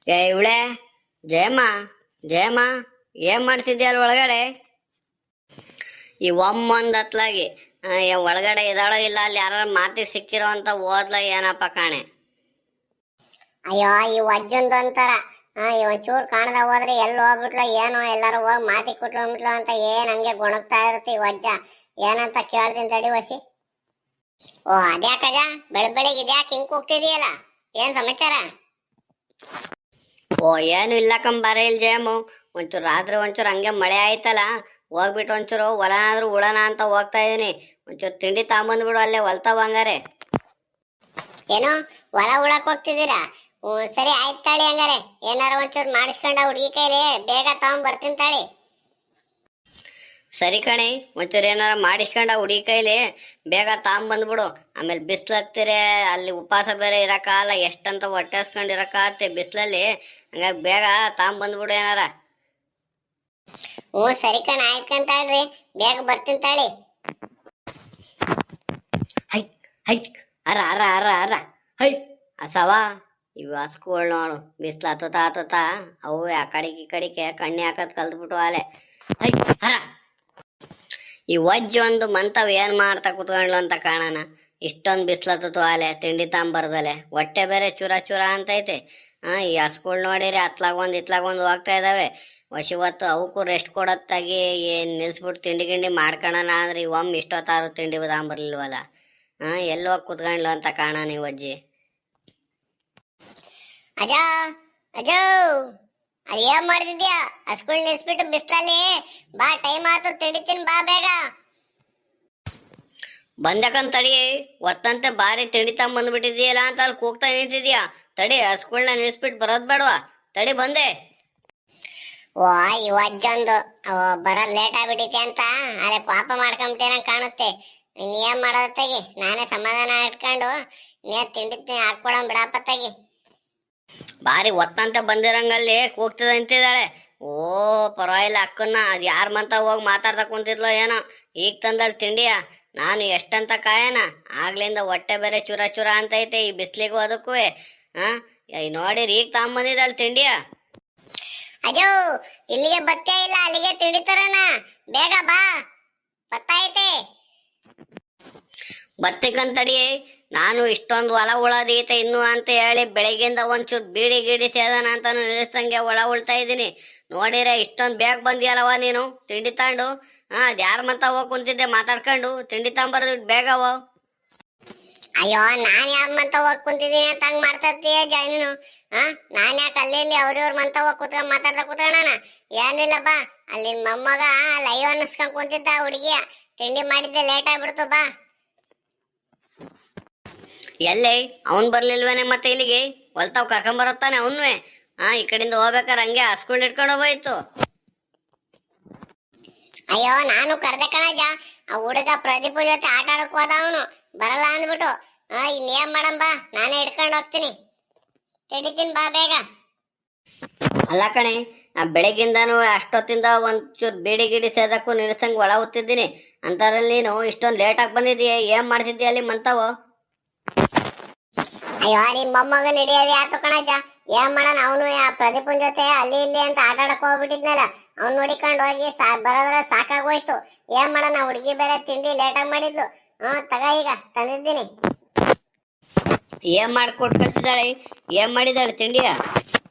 ಇವಳೆ ಜಯಮ್ಮ, ಜಯಮ್ಮ, ಏನ್ ಮಾಡ್ತಿದ್ಯ ಅಲ್ಲಿ ಒಳಗಡೆ? ಈ ಒಮ್ಮೊಂದ್ ಹತ್ಲಾಗಿ ಒಳಗಡೆ ಇದಾಳೋ ಇಲ್ಲ ಅಲ್ಲಿ ಯಾರ ಮಾತಿಗೆ ಸಿಕ್ಕಿರೋ ಅಂತ ಓದ್ಲ ಏನಪ್ಪ ಕಾಣೆ. ಅಯ್ಯೋ ಈ ವಜ್ಜಂದು ಅಂತಾರ ಒಂಚೂರು ಕಾಣದ ಹೋದ್ರೆ ಎಲ್ಲಿ ಹೋಗ್ಬಿಟ್ಲು ಏನೋ, ಎಲ್ಲಾರು ಹೋಗಿ ಮಾತಿ ಕುಟ್ಕೊಂಡ್ಬಿಟ್ಲು ಅಂತ ಏನ್ ಹಂಗೆ ಗೊಣಗ್ತಾ ಇರುತ್ತೆ ಈ ವಜ್ಜ. ಏನಂತ ಕೇಳ್ತೀನಿ ತಡಿ ವಸಿ. ಓ ಅದ್ಯಾಕಜ ಬೆಳಗ್ಗೆ ಇದ್ಯಾಕೆ ಹಿಂಗ್ ಕೂಗ್ತಿದೀಯಲ್ಲ, ಏನ್ ಸಮಾಚಾರ? ಓ ಏನು ಇಲ್ಲ ಕಂಬಾರ ಇಲ್ಲಿ ಜಯಮ್ಮ, ಒಂಚೂರು ರಾತ್ರಿ ಒಂಚೂರು ಹಂಗೆ ಮಳೆ ಆಯ್ತಲ್ಲ, ಹೋಗ್ಬಿಟ್ಟು ಒಂಚೂರು ಹೊಲನಾದ್ರೂ ಉಳನ ಅಂತ ಹೋಗ್ತಾ ಇದೀನಿ. ಒಂಚೂರು ತಿಂಡಿ ತಗೊಂಬಂದ್ಬಿಡು, ಅಲ್ಲೇ ಹೊಲ್ತಾವ ಹಂಗಾರೆ. ಏನು ಹೊಲ ಉಳಕ್ ಹೋಗ್ತಿದ್ದೀರಾ? ಸರಿ ಆಯ್ತು ತಾಳಿ, ಹಂಗಾರೆ ಏನಾರ ಒಂಚೂರು ಮಾಡಿಸ್ಕೊಂಡ ಹುಡುಗಿ ಕೈಲಿ ಬೇಗ ತಗೊಂಡ್ ಬರ್ತೀನಿ ತಾಳಿ. ಸರಿ ಕಣೆ, ಒಂಚೂರು ಏನಾರ ಮಾಡಿಸ್ಕೊಂಡ ಹುಡುಗಿ ಕೈಲಿ ಬೇಗ ತಗೊಂಬಂದ್ಬಿಡು. ಆಮೇಲೆ ಬಿಸ್ಲು ಹತ್ತಿರೆ ಅಲ್ಲಿ ಉಪವಾಸ ಬೇರೆ ಇರಕ್ಕಾಗಲ್ಲ, ಎಷ್ಟಂತ ಹೊಟ್ಟೆ ಹಸ್ಕೊಂಡು ಇರಕ್ಕಾಗತ್ತೆ ಬಿಸ್ಲಲ್ಲಿ. ಹಂಗಾಗಿ ಬೇಗ ತಗೊಂಬಂದ್ಬಿಡು ಏನಾರ. ಸರಿ ಕಣ, ಆಯ್ಕಂತಾಳ್ರಿ, ಬೇಗ ಬರ್ತೀನಿ ತಾಳಿ. ಹೈ ಹೈ ಅರ ಅರ ಅರ ಅರ ಹೈ ಅಸವ ಇವು ಹಸ್ಕೊಳ್ ನೋಡು, ಬಿಸ್ಲು ಹತ್ತುತ್ತ ಅವು ಆ ಕಡೆಗೆ ಈ ಕಡೆಗೆ ಕಣ್ಣಿ ಹಾಕದ್ ಕಲ್ತ್ಬಿಟ್ಟು ಅಲೆ. ಹೈ ಅರ ಈ ವಜ್ಜು ಒಂದು ಮಂತವ್ ಏನ್ ಮಾಡ್ತಾ ಕುತ್ಕೊಂಡ್ಲು ಅಂತ ಕಾಣೋಣ. ಇಷ್ಟೊಂದು ಬಿಸ್ಲತ್ತು ಅಲೆ, ತಿಂಡಿ ತಾಂಬರ್ದಲೆ, ಹೊಟ್ಟೆ ಬೇರೆ ಚೂರ ಚೂರ ಅಂತೈತೆ. ಈ ಹಸ್ಕೊಳ್ ನೋಡಿರಿ ಅತ್ಲಾಗೊಂದು ಇತ್ಲಾಗೊಂದು ಹೋಗ್ತಾ ಇದಾವೆ. ಹೊತ್ತು ಅವಕ್ಕೂ ರೆಸ್ಟ್ ಕೊಡತ್ತಾಗಿ ಏನ್ ನಿಲ್ಸ್ಬಿಟ್ಟು ತಿಂಡಿ ಗಿಂಡಿ ಮಾಡ್ಕೊಳಣ ಅಂದ್ರೆ ಒಮ್ಮೆ ಇಷ್ಟೊತ್ತಾರು ತಿಂಡಿ ತಾಂಬರ್ಲಿಲ್ವಲ್ಲ. ಎಲ್ಲಿ ಹೋಗಿ ಕುತ್ಕೊಂಡ್ಲು ಅಂತ ಕಾಣೋಣ ಈ ವಜ್ಜಿ. ಅಜೋ ಅಜೋ, ಅಲ್ಲಿ ಏನ್ ಮಾಡ್ತಿದ್ಯಾ? ಹಸ್ಕೊಳ್ ನಿಲ್ಸ್ಬಿಟ್ಟು ಬಿಸ್ಲಲ್ಲಿ ಬಾ, ಟೈಮ್ ಆಯ್ತು, ತಿಂಡಿತೀನಿ ಬಾ ಬೇಗ. ಬಂದಕಂತ ತಡಿ, ಒತ್ತಂತೆ ಬಾರಿ ತಿಂಡಿ ತಗೊಂಬಂದ್ಬಿಟ್ಟಿದ್ಯಲ್ಲ ಅಂತ ಅಲ್ಲಿ ಕೂಗ್ತಾ ನಿಂತಿದ್ಯಾ. ತಡಿ, ಹಸ್ಕೊಳ್ನ ನಿಲ್ಸ್ಬಿಟ್ಟು ಬರೋದ್ ಬೇಡವಾ? ತಡಿ ಬಂದೆ. ಓ ಈ ವಜ್ಜೊಂದು ಬರೋದ್ ಲೇಟ್ ಆಗ್ಬಿಟ್ಟೈತಿ ಅಂತ ಅದೇ ಪಾಪ ಮಾಡ್ಕೊಂಬಿಟ್ಟೇನ ಕಾಣುತ್ತೆ. ಏನ್ ಮಾಡೋದ ತೆಗಿ, ನಾನೇ ಸಮಾಧಾನ ಇಟ್ಕೊಂಡು ನೀ ತಿಂಡಿ ಹಾಕೊಳಂ ಬಿಡಪ್ಪ ತೆಗಿ. ಬಾರಿ ಒತ್ತಂತೆ ಬಂದಿರಂಗಲ್ಲಿ ಕೂಗ್ತದ ನಿಂತಿದ್ದಾಳೆ. ಓ ಪರವಾಗಿಲ್ಲ ಅಕ್ಕನ್ನ, ಅದು ಯಾರ ಮಂತ ಹೋಗಿ ಮಾತಾಡ್ತಾ ಕುಂತಿದ್ಲೋ ಏನೋ, ಈಗ ತಂದಳು ತಿಂಡಿಯ. ನಾನು ಎಷ್ಟಂತ ಕಾಯನ, ಆಗ್ಲಿಂದ ಹೊಟ್ಟೆ ಬೇರೆ ಚೂರ ಚೂರ ಅಂತೈತೆ ಈ ಬಿಸ್ಲಿಗೂ ಅದಕ್ಕೂ. ನೋಡಿರಿ ಈಗ ತಗೊಂಬಂದಿದ್ದಾಳೆ ತಿಂಡಿಯ. ಅಜೋ ಇಲ್ಲಿಗೆ ಬತ್ತೇ ಇಲ್ಲ, ಅಲ್ಲಿಗೆ ತಿಂಡಿ ತರನ, ಬೇಗ ಬಾ, ಬತ್ತೈತೆ. ಬತ್ತಿಕಂತಡಿ, ನಾನು ಇಷ್ಟೊಂದು ಹೊಲ ಉಳದೀತೆ ಇನ್ನು ಅಂತ ಹೇಳಿ ಬೆಳಗ್ಗಿಂದ ಒಂಚೂರು ಬೀಡಿ ಗೀಡಿ ಸೇದನ ಅಂತಾನು ನಿಲ್ಲಿಸಂಗೆ ಹೊಲ ಉಳ್ತಾ ಇದ್ದೀನಿ. ನೋಡಿರೆ ಇಷ್ಟೊಂದು ಬೇಗ ಬಂದಿಯಲ್ಲವ ನೀನು ತಿಂಡಿ ತಗೊಂಡು. ಅದು ಯಾರ ಮಂತ ಹೋಗಿ ಕುಂತಿದ್ದೆ ಮಾತಾಡ್ಕೊಂಡು, ತಿಂಡಿ ತಗೊಂಬರ್ದು ಬೇಗವ. ಅಯ್ಯೋ ನಾನ್ ಯಾರ ಮಂತ ಹೋಗಿ ಕುಂತಿದ್ದೀನಿ ಅಂತ ಹಂಗ್ ಮಾಡ್ತೀಯ ನೀನು? ನಾನ್ ಯಾಕೆ ಅಲ್ಲಿ ಅವ್ರವ್ರ ಮಂತ ಹೋಗಿ ಕುತ್ಕೊಂಡ್ ಮಾತಾಡ್ತಾ ಕುತ್ಕೊಳ್ಳೋಣ? ಏನಿಲ್ಲ ಬಾ, ಅಲ್ಲಿ ಮೊಮ್ಮಗ ಲೈವ್ ಅನ್ನಿಸ್ಕೊಂಡ್ ಕುಂತಿದ್ದ ಹುಡುಗಿಯ, ತಿಂಡಿ ಮಾಡಿದ್ದೆ ಲೇಟ್ ಆಗ್ಬಿಡ್ತು ಬಾ. ಎಲ್ಲೇ ಅವನ್ ಬರ್ಲಿಲ್ವೇನೆ ಮತ್ತೆ ಇಲ್ಲಿಗೆ? ಹೊಲ್ತಾವ್ ಕರ್ಕೊಂಬರತ್ತಾನೆ ಅವನ್ವೇ. ಈ ಕಡೆಯಿಂದ ಹೋಗ್ಬೇಕಾರೆ ಹಂಗೆ ಹಸ್ಕೊಂಡು ಇಟ್ಕೊಂಡು ಹೋಗೋಯ್ತು. ಅಯ್ಯೋ ನಾನು ಕರ್ದೆ ಕಣಜ, ಆ ಹುಡುಗ ಪ್ರದೀಪ್ ಜೊತೆ ಆಟ ಆಡಕ್ ಹೋದ, ಅವನು ಬರಲ್ಲ ಅಂದ್ಬಿಟ್ಟು. ಇನ್ನೇನ್ ಮಾಡಂ ಬಾ, ನಾನೇ ಇಟ್ಕೊಂಡು ಹೋಗ್ತೀನಿ, ತಿಡಿತೀನಿ ಬಾ ಬೇಗ. ಅಲ್ಲ ಕಣೆ, ಬೆಳಗ್ಗಿಂದಾನು ಅಷ್ಟೊತ್ತಿಂದ ಒಂಚೂರು ಬೀಡಿ ಗಿಡಿ ಸೇದಕ್ಕೂ ನಿಲ್ಸಂಗ್ ಒಳ ಹೊತ್ತಿದ್ದೀನಿ ಅಂತಾರಲ್ಲಿ ನೀನು ಇಷ್ಟೊಂದು ಲೇಟಾಗಿ ಬಂದಿದ್ದೀಯ. ಏನ್ ಮಾಡ್ತಿದ್ದೀಯ ಅಲ್ಲಿ ಮಂತಾವು? ಅಯ್ಯೋ ನಿಮ್ ಮೊಮ್ಮಗ ನಡೆಯೋದು ಯಾತು ಕಣಜ, ಏನ್ ಮಾಡೋಣ, ಅವನು ಆ ಪ್ರದೀಪನ್ ಜೊತೆ ಅಲ್ಲಿ ಇಲ್ಲಿ ಅಂತ ಆಟ ಆಡಕ್ ಹೋಗ್ಬಿಟ್ಟಿದ್ನಲ್ಲ, ಅವ್ನು ನೋಡಿಕೊಂಡು ಹೋಗಿ ಬರೋದ್ರ ಸಾಕಾಗೋಯ್ತು. ಏನ್ ಮಾಡೋಣ, ಹುಡುಗಿ ಬೇರೆ ತಿಂಡಿ ಲೇಟಾಗಿ ಮಾಡಿದ್ಲು. ತಗ ಈಗ ತಂದಿದ್ದೀನಿ. ಏನ್ ಮಾಡ್ಕೊಟ್ಟು ಕಳ್ಸಿದಾಳೆ? ಏನ್ ಮಾಡಿದಾಳೆ ತಿಂಡಿಯ?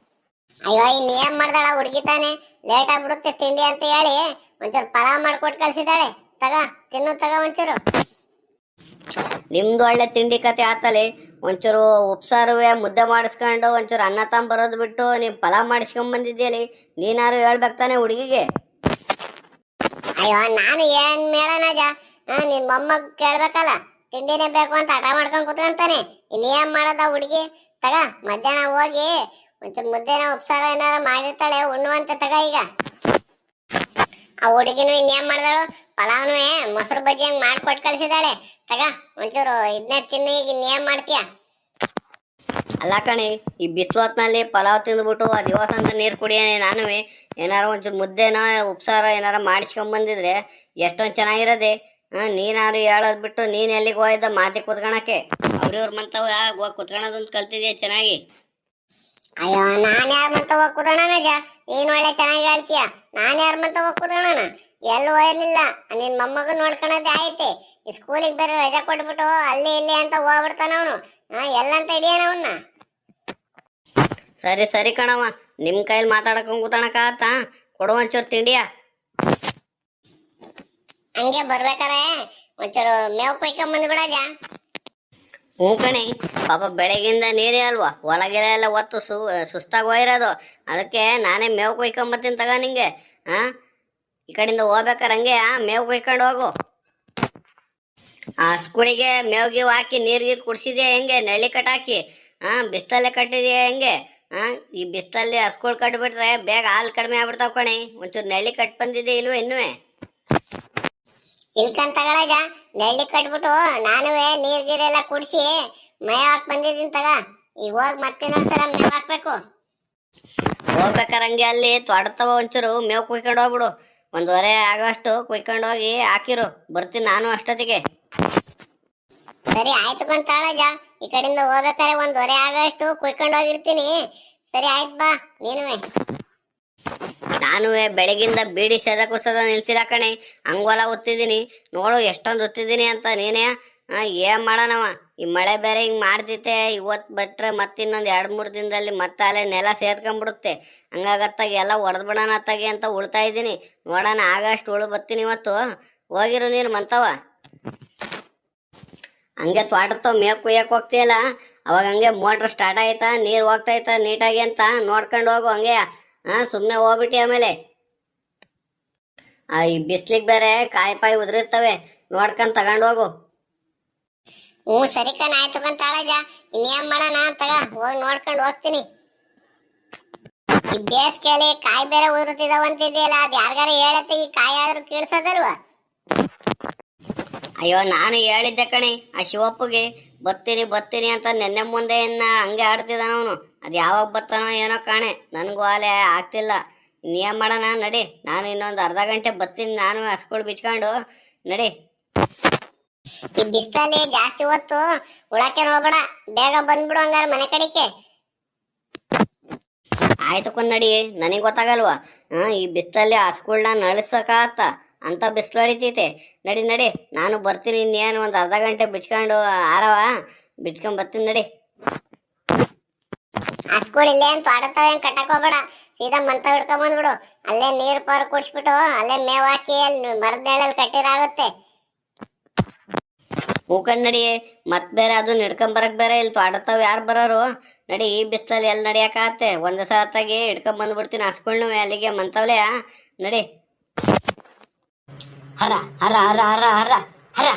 ಅಯ್ಯೋ ಇನ್ನೇನ್ ಮಾಡ್ದಾಳ ಹುಡುಗಿ ತಾನೆ, ಲೇಟ್ ಆಗ್ಬಿಡುತ್ತೆ ತಿಂಡಿ ಅಂತ ಹೇಳಿ ಒಂಚೂರು ಪಲಾವ್ ಮಾಡ್ಕೊಟ್ಟು ಕಳ್ಸಿದಾಳೆ. ತಗ ತಿನ್ನು, ತಗ ಒಂಚೂರು. ನಿಮ್ದು ಒಳ್ಳೆ ತಿಂಡಿ ಕತೆ ಆತಲೆ. ಒಂಚೂರು ಉಪ್ಸಾರುವೆ ಮುದ್ದೆ ಮಾಡಿಸ್ಕೊಂಡು ಒಂಚೂರು ಅನ್ನ ತಗೊಂಬರೋದು ಬಿಟ್ಟು ನೀವು ಪಲಾವ್ ಮಾಡಿಸ್ಕೊಂಡ್ ಬಂದಿದ್ದೀಯಲಿ. ನೀನಾರು ಹೇಳ್ಬೇಕು ತಾನೆ ಹುಡುಗಿಗೆ. ಅಯ್ಯೋ ನಾನು ಏನ್ ಮೇಳನಜ, ನಿನ್ ಮೊಮ್ಮಗ್ ಕೇಳ್ಬೇಕಲ್ಲ, ತಿಂಡಿನೇ ಬೇಕು ಅಂತ ಹಠ ಮಾಡ್ಕೊಂಡ್ ಕುತ್ಕೊಂತಾನೆ. ಇನ್ನೇನ್ ಮಾಡೋದ ಹುಡುಗಿ? ತಗ ಮಧ್ಯಾಹ್ನ ಹೋಗಿ ಒಂಚೂರು ಮುದ್ದೆನ ಉಪ್ಸಾರ ಏನಾರ ಮಾಡಿರ್ತಾಳೆ, ಉಣ್ಣುವಂತೆ ತಗ ಈಗ. ಆ ಹುಡುಗಿನೂ ಇನ್ನೇನ್ ಮಾಡ್ದಾಳು, ಪಲಾವ್ನು ಮೊಸರು ಬಜ್ಜಿ ಹಂಗ್ ಮಾಡ್ಕೊಟ್ಟು ಕಳ್ಸಿದಾಳೆ. ತಗ ಒಂಚೂರು ಇದನ್ನೇ ತಿನ್ನು, ಈಗ ಇನ್ನೇನ್ ಮಾಡ್ತೀಯ? ಅಲ್ಲ ಕಣೆ, ಈ ಬಿಸಿಲು ಹೊತ್ನಲ್ಲಿ ಪಲಾವ್ ತಿಂದ್ಬಿಟ್ಟು ಆ ದಿವಸ ಅಂತ ನೀರು ಕುಡಿಯೋನೆ. ನಾನು ಏನಾರ ಒಂಚೂರು ಮುದ್ದೆನ ಉಪ್ಸಾರ ಏನಾರ ಮಾಡಿಸ್ಕೊಂಬಂದಿದ್ರೆ ಎಷ್ಟೊಂದು ಚೆನ್ನಾಗಿರೋದೆ. ನೀನಾರು ಹೇಳೋದು ಬಿಟ್ಟು ನೀನು ಎಲ್ಲಿಗೆ ಹೋಗಿದ್ದ ಮಾತಿ ಕುತ್ಕೊಳಕ್ಕೆ? ಅವ್ರಿವ್ರ ಮಂತವ ಹೋಗಿ ಕುತ್ಕೊಳೋದಂತ ಕಲ್ತಿದ್ಯಾ ಚೆನ್ನಾಗಿ. ಅಯ್ಯೋ ನಾನ್ ಯಾರ ಮಂತ ಹೋಗ್ ಕೂತೋಣನಜ. ನೀನ್ ಒಳ್ಳೆ ಚೆನ್ನಾಗಿ ಹೇಳ್ತೀಯ. ನಾನ್ ಯಾರ ಮಂತ ಹೋಗ್ ಕೂತೋಣನ? ಎಲ್ಲೂ ಹೋಗ್ಲಿಲ್ಲ. ನಿನ್ ಮೊಮ್ಮಗ ನೋಡ್ಕೊಳದೇ ಆಯ್ತೆ. ಈ ಸ್ಕೂಲಿಗೆ ಬೇರೆ ರಜಾ ಕೊಟ್ಬಿಟ್ಟು ಅಲ್ಲಿ ಇಲ್ಲಿ ಅಂತ ಹೋಗ್ಬಿಡ್ತಾನ ಅವನು. ಎಲ್ಲಂತ ಹಿಡಿಯನ ಅವನ್ನ. ಸರಿ ಸರಿ ಕಣವ, ನಿಮ್ಮ ಕೈಲಿ ಮಾತಾಡಕೊಂಡ್ ಕೂತಣಕಾತ. ಕೊಡು ಒಂಚೂರು ತಿಂಡಿಯ. ಹಂಗೆ ಬರ್ಬೇಕಾರೆ ಒಂಚೂರು ಮೇವ್ ಕೊಯ್ಕೊಂಡ್ ಬಂದ್ಬಿಡಜ. ಹ್ಞೂ ಕಣಿ, ಪಾಪ ಬೆಳಗಿಂದ ನೀರೇ ಅಲ್ವಾ, ಹೊಲಗೆಲೆ ಎಲ್ಲ ಒತ್ತು ಸುಸ್ತಾಗಿ ಹೋಗಿರೋದು. ಅದಕ್ಕೆ ನಾನೇ ಮೇವು ಕೊಯ್ಕೊಂಬತ್ತೀನಿ ತಗ ನಿಂಗೆ. ಈ ಕಡೆಯಿಂದ ಹೋಗ್ಬೇಕಾರೆ ಹಂಗೆ ಮೇವು ಕೊಯ್ಕೊಂಡು ಹೋಗು. ಆ ಸ್ಕೂಲಿಗೆ ಮೇವು ಗೀವು ಹಾಕಿ ನೀರು ಕುಡ್ಸಿದ್ಯಾ ಹೆಂಗೆ? ನೆಳ್ಳಿ ಕಟ್ಟಾಕಿ ಬಿಸ್ತಲ್ಲೇ ಕಟ್ಟಿದ್ಯಾ ಹೆಂಗೆ? ಈ ಬಿಸ್ತಲ್ಲಿ ಆ ಸ್ಕೂಲ್ ಕಟ್ಬಿಟ್ರೆ ಬೇಗ ಹಾಲು ಕಡಿಮೆ ಆಗ್ಬಿಡ್ತಾವ ಕಣಿ. ಒಂಚೂರು ನೆಳ್ಳಿ ಕಟ್ ಬಂದಿದೆ ಇಲ್ವ ಇನ್ನೂ? ಇಲ್ಕಂತ ತಗೊಳಜ. ನೆಳ್ಳಿ ಕಟ್ಬಿಟ್ಟು ನಾನುವೆ ನೀರ್ ಗೀರೆಲ್ಲ ಕುಡ್ಸಿ ಮೇವ್ ಹಾಕ್ ಬಂದಿದ್ದೀನಿ ತಗ. ಈಗ ಹೋಗಿ ಮತ್ತಿನ್ನೊಂದ್ಸಲ ಮೇವ್ ಹಾಕ್ಬೇಕು. ಹೋಗ್ಬೇಕಾರೆ ಹಂಗೆ ಅಲ್ಲಿ ತೊಡತವ, ಒಂಚೂರು ಮೇವು ಕುಯ್ಕೊಂಡು ಹೋಗ್ಬಿಡು. 1:30 ಆಗೋಷ್ಟು ಕುಯ್ಕೊಂಡು ಹೋಗಿ ಹಾಕಿರು, ಬರ್ತೀನಿ ನಾನು ಅಷ್ಟೊತ್ತಿಗೆ. ಸರಿ ಆಯ್ತು ಕೊಂತಾಳಜ. ಈ ಕಡೆಯಿಂದ ಹೋಗ್ಬೇಕಾರೆ 1:30 ಆಗೋಷ್ಟು ಕುಯ್ಕೊಂಡು ಹೋಗಿರ್ತೀನಿ. ಸರಿ ಆಯ್ತು ಬಾ ನೀನುವೆ. ನಾನು ಬೆಳಗಿಂದ ಬೀಡಿ ಸೆದ ಕುಸದ ನಿಲ್ಸಿಲ್ಲ ಕಣೆ, ಹಂಗೋಲ ಒತ್ತಿದ್ದೀನಿ ನೋಡು ಎಷ್ಟೊಂದು ಒತ್ತಿದ್ದೀನಿ ಅಂತ. ನೀನೇ ಏನ್ ಮಾಡೋಣವ, ಈ ಮಳೆ ಬೇರೆ ಹಿಂಗೆ ಮಾಡ್ತಿತ್ತೆ. ಇವತ್ತು ಬಿಟ್ರೆ ಮತ್ತಿನ್ನೊಂದು 2-3 ದಿನದಲ್ಲಿ ಮತ್ತೆ ಅಲ್ಲೇ ನೆಲ ಸೇರ್ಕೊಂಡ್ಬಿಡುತ್ತೆ. ಹಂಗಾಗತ್ತಾಗ ಎಲ್ಲ ಹೊಡೆದ್ಬಿಡೋಣ ಅತ್ತಾಗೆ ಅಂತ ಉಳ್ತಾ ಇದ್ದೀನಿ. ನೋಡೋಣ ಆಗಷ್ಟು ಉಳು ಬರ್ತೀನಿ ಇವತ್ತು. ಹೋಗಿರು ನೀನು ಮಂತವ. ಹಂಗೆ ತೋಟತ್ತವ ಮೇವು ಕುಯ್ಯಕ್ಕೆ ಹೋಗ್ತೀಯಲ್ಲ, ಅವಾಗ ಹಂಗೆ ಮೋಟ್ರ್ ಸ್ಟಾರ್ಟ್ ಆಯ್ತಾ, ನೀರು ಹೋಗ್ತಾಯ್ತಾ ನೀಟಾಗಿ ಅಂತ ನೋಡ್ಕೊಂಡು ಹೋಗು. ಹಂಗೆ ಸುಮ್ಮನೆ ಹೋಗ್ಬಿಟ್ಟು ಆಮೇಲೆ ಈ ಬಿಸ್ಲಿಗೆ ಬೇರೆ ಕಾಯಿ ಪಾಯಿ ಉದುರಿರ್ತವೆ, ನೋಡ್ಕೊಂಡು ತಗೊಂಡು ಹೋಗು. ಸರಿ ಕಣ ಆಯ್ತು ಕೊಂತಾಳಜ. ಇನ್ನೇನ್ ಮಾಡೋಣ ತಗ, ಹೋಗಿ ನೋಡ್ಕೊಂಡು ಹೋಗ್ತೀನಿ. ಈ ಬೇಸಿಗೆಯಲ್ಲಿ ಕಾಯಿ ಬೇರೆ ಉದುರುತ್ತಿದಾವಂತಿದೆಯಲ್ಲ, ಅದು ಯಾರಿಗಾರ ಹೇಳತ್ತೀವಿ ಕಾಯಿ ಆದ್ರೂ ಕೀಳ್ಸೋದಲ್ವಾ? ಅಯ್ಯೋ ನಾನು ಹೇಳಿದ್ದೆ ಕಣಿ ಆ ಶಿವಪ್ಪಗೆ, ಬತ್ತೀನಿ ಬತ್ತೀನಿ ಅಂತ ನೆನ್ನೆ ಮುಂದೆ ಹಂಗೆ ಆಡ್ತಿದ್ದಾನವನು. ಅದು ಯಾವಾಗ ಬತ್ತಾನೋ ಏನೋ ಕಾಣೆ, ನನಗೂ ಆಲೆ ಆಗ್ತಿಲ್ಲ. ಇನ್ನೇನು ಮಾಡೋಣ ನಡಿ, ನಾನು ಇನ್ನೊಂದು ಅರ್ಧ ಗಂಟೆ ಬತ್ತೀನಿ. ನಾನು ಹಸ್ಗಳು ಬಿಚ್ಕೊಂಡು ನಡಿ. ಈ ಬಿಸ್ತಲ್ಲಿ ಜಾಸ್ತಿ ಹೊತ್ತು ಉಳಕ್ಕೆ ಹೋಗ್ಬೇಡ, ಬೇಗ ಬಂದ್ಬಿಡು ಹಂಗಾರ ಮನೆ ಕಡಿಕೆ. ಆಯ್ತು ನಡಿ, ನನಗೆ ಗೊತ್ತಾಗಲ್ವಾ ಈ ಬಿಸ್ತಲ್ಲಿ ಹಸ್ಗಳನ್ನ ನಳಿಸಕಾತ ಅಂತ ಬಿಸಿಲು ಹೊಡಿತೈತೆ. ನಡಿ ನಡಿ, ನಾನು ಬರ್ತೀನಿ. ಇನ್ನೇನು ಒಂದು ಅರ್ಧ ಗಂಟೆ ಬಿಚ್ಕೊಂಡು ಆರವ ಬಿಚ್ಕೊಂಡ್ ಬರ್ತೀನಿ ನಡಿ. ಹಸ್ಗಳು ಇಲ್ಲೇ ಅಂತ ಆಡತಾವ, ಏನ್ ಕಟ್ಟಕ್ ಹೋಗ್ಬೇಡ. ಸೀದಾ ಮಂತ ಹಿಡ್ಕೊಂಡ್ ಬಂದ್ಬಿಡು. ಅಲ್ಲೇ ನೀರ್ ಪಾರು ಕುಡಿಸ್ಬಿಟ್ಟು ಅಲ್ಲೇ ಮೇವ್ ಹಾಕಿ ಅಲ್ಲಿ ಮರದ ನೆಳಲ್ಲಿ ಕಟ್ಟಿರಾಗುತ್ತೆ. ಹೂಕಂಡ್ ನಡಿ, ಮತ್ ಬೇರೆ ಅದು ಹಿಡ್ಕೊಂಬರಕ್ ಬೇರೆ ಇಲ್ಲಿ ತೋಟತಾವ ಯಾರು ಬರೋರು? ನಡಿ, ಈ ಬಿಸ್ತಲ್ಲಿ ಎಲ್ಲಿ ನಡಿಯಕಾಗತ್ತೆ? ಒಂದ್ ಸತ್ತಾಗಿ ಹಿಡ್ಕೊಂಡ್ ಬಂದ್ಬಿಡ್ತೀನಿ ಹಸ್ಗಳ್ನು ಅಲ್ಲಿಗೆ ಮಂತವ್ಲೆ. ನಡಿ. ಹರ ಹರ ಹರ ಹರ ಹರ ಹರ